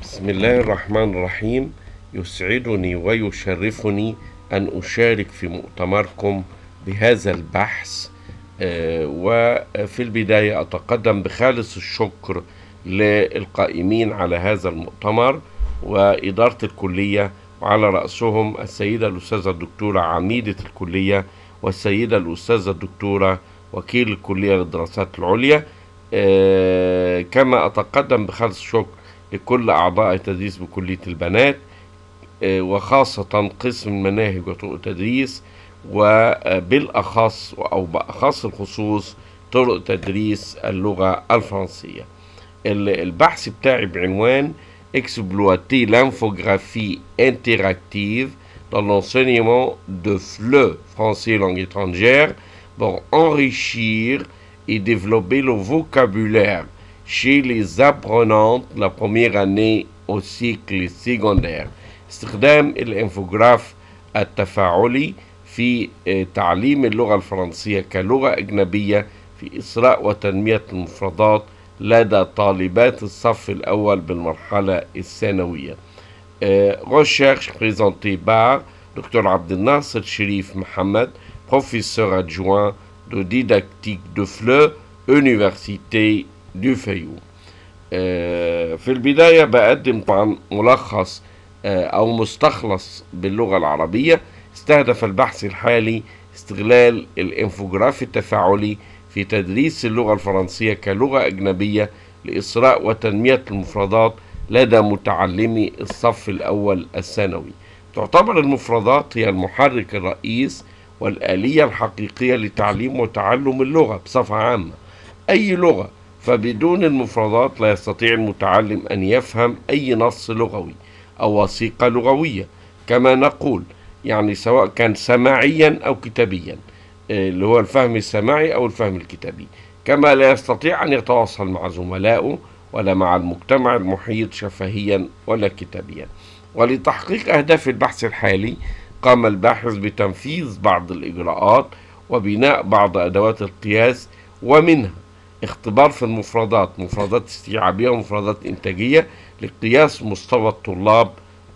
بسم الله الرحمن الرحيم. يسعدني ويشرفني أن أشارك في مؤتمركم بهذا البحث. وفي البداية أتقدم بخالص الشكر للقائمين على هذا المؤتمر وإدارة الكلية، وعلى رأسهم السيدة الأستاذة الدكتورة عميدة الكلية والسيدة الأستاذة الدكتورة وكيل الكلية للدراسات العليا. كما أتقدم بخالص الشكر لكل أعضاء التدريس بكلية البنات، وخاصة قسم المناهج وطرق التدريس، وبالأخص أو بأخص الخصوص طرق تدريس اللغة الفرنسية. البحث بتاعي بعنوان Exploiter l'infographie interactive dans l'enseignement de FLE, français et langue étrangère, pour enrichir et développer le vocabulaire chez les apprenantes de la première année au cycle secondaire. استخدام الانفوجراف التفاعلي في تعليم اللغة الفرنسية كلغة أجنبية في إسراء وتنمية المفردات لدى طالبات الصف الأول بالمرحلة الثانوية. Recherche présentée par Dr Abdel Nasser Cherif Mohamed, professeur adjoint de didactique de FLE, Université du Fayoum. في البداية بقدم طبعا ملخص أو مستخلص باللغة العربية. استهدف البحث الحالي استغلال الانفوجراف التفاعلي في تدريس اللغة الفرنسية كلغة أجنبية لإسراء وتنمية المفردات لدى متعلمي الصف الأول الثانوي. تعتبر المفردات هي المحرك الرئيس والآلية الحقيقية لتعليم وتعلم اللغة بصفة عامة. أي لغة، فبدون المفردات لا يستطيع المتعلم أن يفهم أي نص لغوي أو وثيقة لغوية، كما نقول يعني سواء كان سماعيا أو كتابيا، اللي هو الفهم السماعي أو الفهم الكتابي. كما لا يستطيع أن يتواصل مع زملائه ولا مع المجتمع المحيط شفهيا ولا كتابيا. ولتحقيق أهداف البحث الحالي قام الباحث بتنفيذ بعض الإجراءات وبناء بعض أدوات القياس، ومنها اختبار في المفردات، مفردات استيعابية ومفردات إنتاجية، لقياس مستوى الطلاب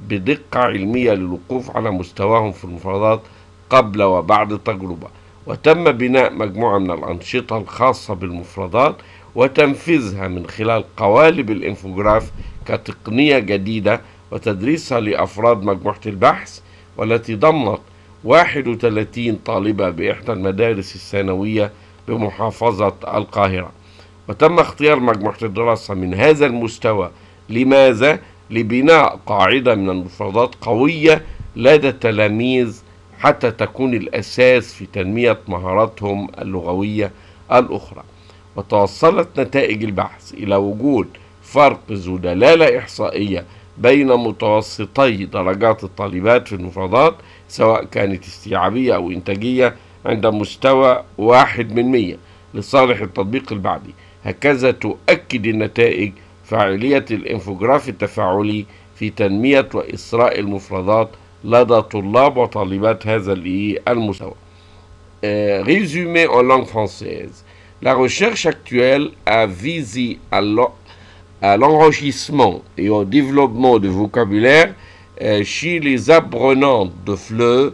بدقة علمية للوقوف على مستواهم في المفردات قبل وبعد التجربة. وتم بناء مجموعة من الأنشطة الخاصة بالمفردات وتنفيذها من خلال قوالب الانفوجراف كتقنية جديدة وتدريسها لأفراد مجموعة البحث، والتي ضمت 31 طالبة بإحدى المدارس الثانوية بمحافظة القاهرة. وتم اختيار مجموعة الدراسة من هذا المستوى. لماذا؟ لبناء قاعدة من المفردات قوية لدى التلاميذ حتى تكون الأساس في تنمية مهاراتهم اللغوية الأخرى. وتوصلت نتائج البحث إلى وجود فرق ذو دلالة إحصائية بين متوسطي درجات الطالبات في المفردات سواء كانت استيعابية أو إنتاجية عند مستوى 1 لصالح التطبيق البعدي. هكذا تؤكد النتائج فاعلية الانفوجراف التفاعلي في تنمية وإسراء المفردات لدى طلاب وطالبات هذا المستوى. Résumé en langue française. La recherche actuelle a visé à l'enrichissement et au développement du vocabulaire chez les apprenants de FLE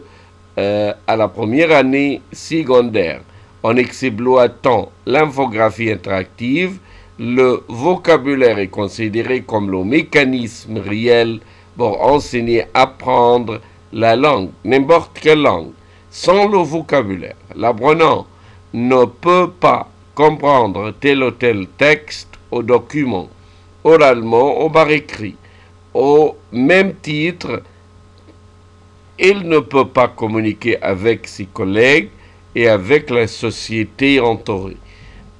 à la première année secondaire. En exploitant l'infographie interactive, le vocabulaire est considéré comme le mécanisme réel pour enseigner, apprendre la langue, n'importe quelle langue. Sans le vocabulaire, l'apprenant ne peut pas comprendre tel ou tel texte ou document, oralement ou par écrit. Au même titre, il ne peut pas communiquer avec ses collègues et avec la société entourée.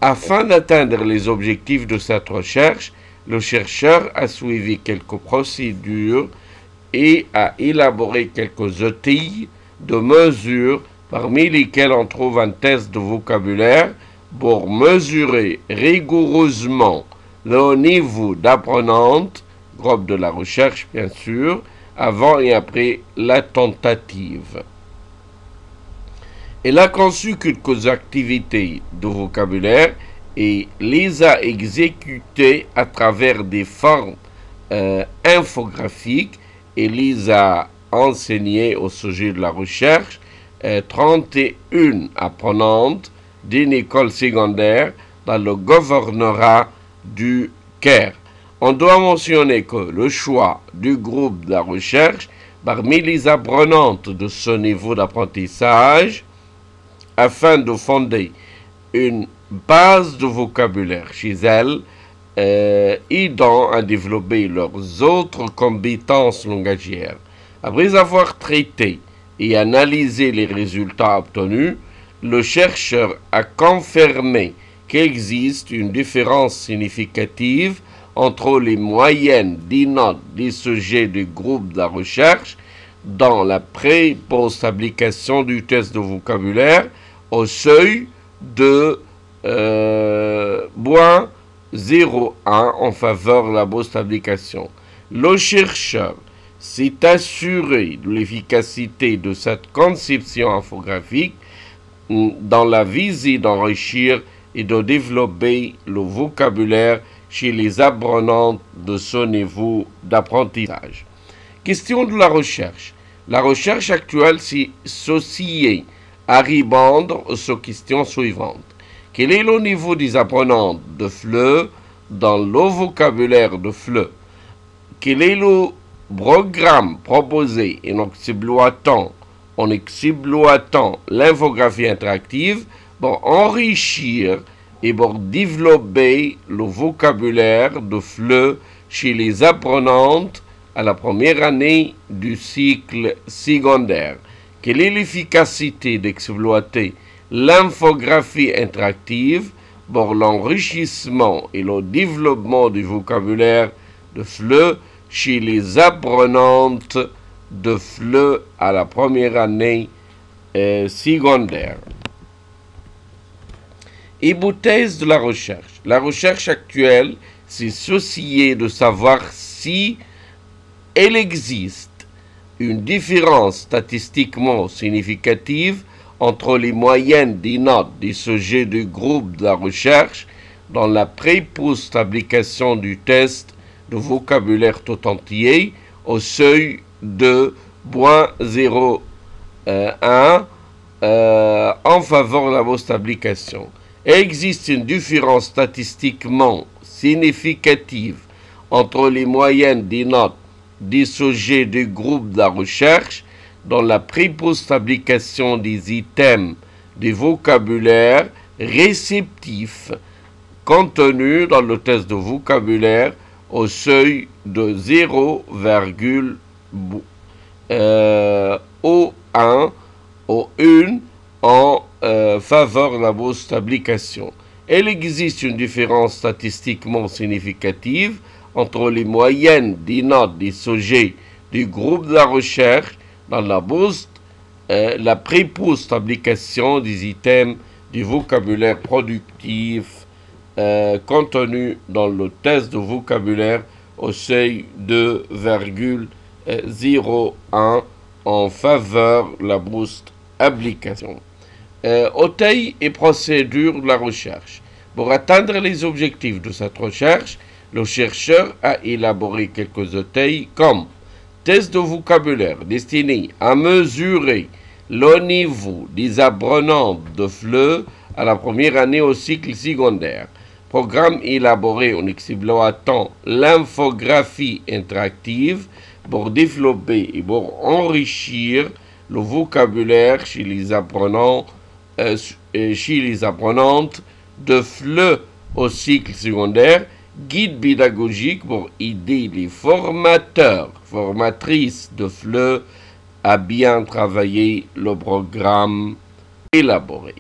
Afin d'atteindre les objectifs de cette recherche, le chercheur a suivi quelques procédures et a élaboré quelques outils de mesure, parmi lesquels on trouve un test de vocabulaire pour mesurer rigoureusement le niveau d'apprenante, groupe de la recherche bien sûr, avant et après la tentative. Elle a conçu quelques activités de vocabulaire et les a exécutés à travers des formes infographiques et les a enseignés au sujet de la recherche 31 apprenantes d'une école secondaire dans le gouvernorat du Caire. On doit mentionner que le choix du groupe de la recherche parmi les apprenantes de ce niveau d'apprentissage afin de fonder une base de vocabulaire chez elles aidant à développer leurs autres compétences langagières. Après avoir traité et analysé les résultats obtenus, le chercheur a confirmé qu'il existe une différence significative entre les moyennes des notes des sujets du groupe de la recherche dans la pré-post-application du test de vocabulaire au seuil de 0,1 en faveur de la post-application. Le chercheur s'est assuré de l'efficacité de cette conception infographique dans la visée d'enrichir et de développer le vocabulaire chez les apprenants de ce niveau d'apprentissage. Question de la recherche. La recherche actuelle s'est associée à répondre aux questions suivantes. Quel est le niveau des apprenants de FLE dans le vocabulaire de FLE? Quel est le programme proposé en exploitant l'infographie interactive pour enrichir et pour développer le vocabulaire de FLE chez les apprenantes à la première année du cycle secondaire? Quelle est l'efficacité d'exploiter l'infographie interactive pour l'enrichissement et le développement du vocabulaire de FLE chez les apprenantes de FLE à la première année secondaire? Hypothèse de la recherche. La recherche actuelle s'est souciée de savoir si il existe une différence statistiquement significative entre les moyennes des notes des sujets du groupe de la recherche dans la pré-post-application du test de vocabulaire tout entier au seuil de 0,1 en faveur de la post-application. Il existe une différence statistiquement significative entre les moyennes des notes des sujets du groupe de la recherche dans la pré-post-application des items du vocabulaire réceptif contenus dans le test de vocabulaire au seuil de 0,1 en faveur de la post-application. Il existe une différence statistiquement significative entre les moyennes des notes des sujets du groupe de la recherche dans la pré-post-application des items du vocabulaire productif contenus dans le test de vocabulaire au seuil de 0,1 en faveur de la post-application. Taille et procédure de la recherche. Pour atteindre les objectifs de cette recherche, le chercheur a élaboré quelques outils comme test de vocabulaire destiné à mesurer le niveau des apprenants de FLE à la première année au cycle secondaire, programme élaboré en exploitant l'infographie interactive pour développer et pour enrichir le vocabulaire chez les apprenants chez les apprenantes de FLE au cycle secondaire, guide pédagogique pour aider les formatrices de FLE à bien travailler le programme élaboré.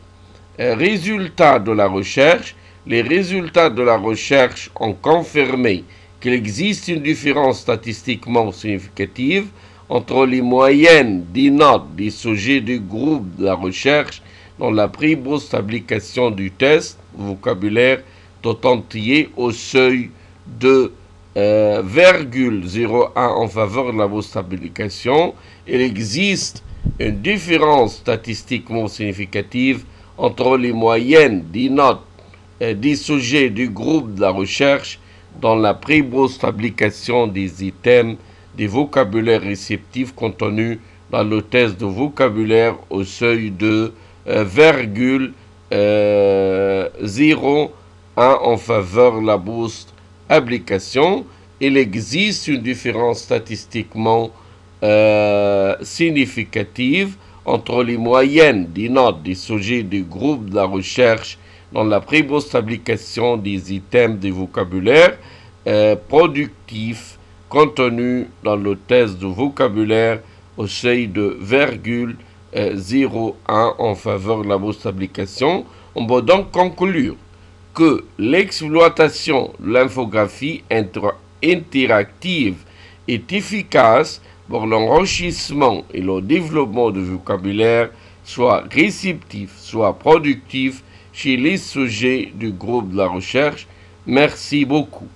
Résultats de la recherche. Les résultats de la recherche ont confirmé qu'il existe une différence statistiquement significative entre les moyennes des notes des sujets du groupe de la recherche dans la pré-post-application du test vocabulaire tout entier au seuil de 0,01 en faveur de la post-application. Il existe une différence statistiquement significative entre les moyennes des notes des sujets du groupe de la recherche dans la préboste application des items des vocabulaires réceptifs contenus dans le test de vocabulaire au seuil de 0,1 en faveur de la bourse application. Il existe une différence statistiquement significative entre les moyennes des notes des sujets du groupe de la recherche dans la préboste application des items des vocabulaires productifs contenus dans le test de vocabulaire au seuil de 0,1 en faveur de la bourse application. On peut donc conclure que l'exploitation de l'infographie interactive est efficace pour l'enrichissement et le développement du vocabulaire, soit réceptif, soit productif, chez les sujets du groupe de la recherche. Merci beaucoup.